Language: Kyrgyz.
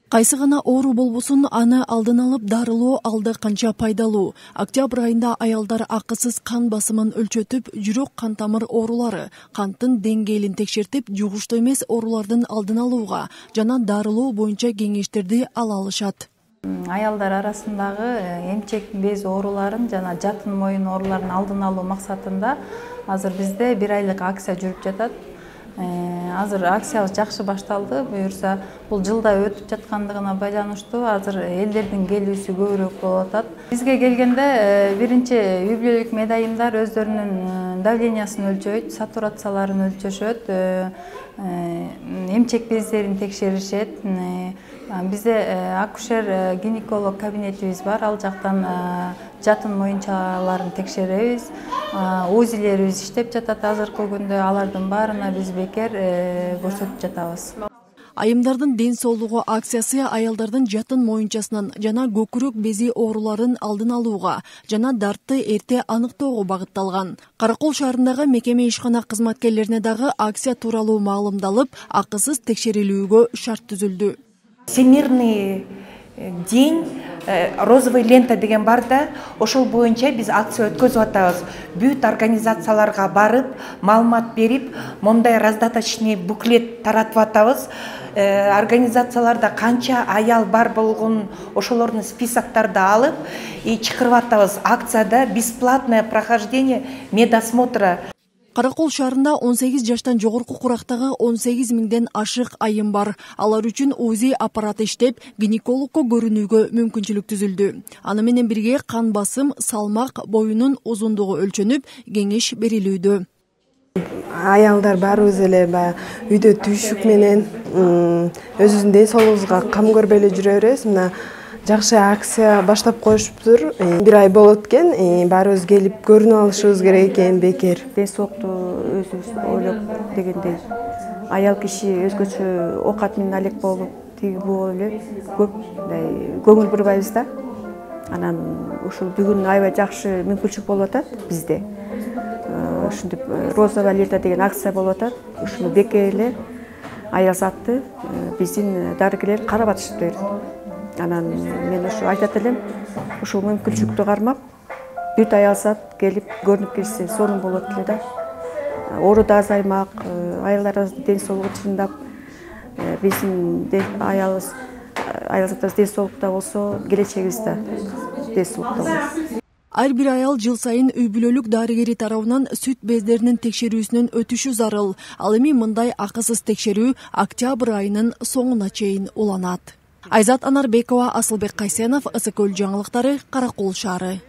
Кайсы гана оору болбосун, аны алдын алып дарылоо алды канча пайдалуу. Октябрь айында аялдар акысыз кан басымын өлчөтүп, жүрөк кан тамыр оорулары, канттын деңгээлин текшертип, жугуштуу эмес оорулардын алдын алууга жана дарылоо боюнча кеңештерди ала алышат. Аялдар арасындагы эмчек без ооруларын жана жатын моюн ооруларын алдын алуу максатында азыр бизде 1 айлык акция жүрүп жатат. Азыр акциябыз жакшы башталды. Буюрса, бул жылда өтүп жаткандыгына байланыштуу азыр элдердин келүүсү көбүрөөк болуп атат. Бизге келгенде биринчи үй-бүлөлүк медайымдар өздөрүнүн давлениясын өлчөйт, сатурацияларын өлчөшөт, эмчек бездерин текшеришет. Бизде акушер гинеколог кабинетибиз бар, ал жактан жатын моюнчаларын текшеребиз. УЗИлерибиз иштеп жатат азыркы күндө, алардын баарына биз бекер көрсөтүп жатабыз. Айымдардын ден соолугу акциясы аялдардын жатын моюнчасынан жана көкүрөк бези ооруларын алдын алууга жана дартты эрте аныктоого багытталган. Каракол шаарындагы мекеме ишкана кызматкерлерине дагы акция тууралуу маалымдалып, акысыз текшерилүүгө шарт түзүлдү. Всемирный день розовый лента деген бар да, ошол боюнча биз акция өткөзүп атабыз. Бүт организацияларга барып, маалымат берип, мондай раздаточный буклет таратып атабыз. Организацияларда канча аял бар болгон ошолордун списоктарды алып, чакырып атабыз. Акцияда бесплатное прохождение медосмотра. Каракол шаарында 18 жаштан жогорку курактагы 18 миңден ашык айым бар. Алар үчүн УЗИ аппараты иштеп, гинекологко көрүнүүгө мүмкүнчүлүк түзүлдү. Аны менен бирге кан басым, салмак, боюнун узундугу өлчөнүп, кеңеш берилүүдө. Аялдар баарыбыз эле үйдө түйшүк менен өзүбүздүн ден соолугубузга кам көрбөй эле жүрө беребиз. Мына жакшы акция баштап коюшуптур. 1 ай болот экен, баарыбыз келип көрүнүп алышыбыз керек экен, бекер. Ден соолукту өзүбүз ойлоп дегендей, аял киши өзгөчө оокат менен алек болуп, тиги бул эле көп көңүл бурбайбыз да. Анан ушул бүгүн аябай жакшы мүмкүнчүлүк болуп атат бизде. Ушинтип розовый лента деген акция болуп атат. Ушуну бекер эле аял затты биздин дарыгерлер карап атышыптыр. Анан мен ушу айтат элем, ушул мүмкүнчүлүктү кармап, бүт аял зат келип көрүнүп кетсе сонун болот эле да. Оору да азаймак, аялдарыбыздын ден соолугу чындап, биздин аял затыбыз ден соолукта болсо, келечегибиз да ден соолукта болот. Ар бир аял жыл сайын үй-бүлөлүк дарыгери тарабынан сүт бездеринин текшерүүсүнөн өтүшү зарыл. Ал эми мындай акысыз текшерүү октябрь айынын соңуна чейин уланат. Айзат Анарбекова, Асылбек Кайсенов, ысыкөл жаңылыктары, Каракол шаары.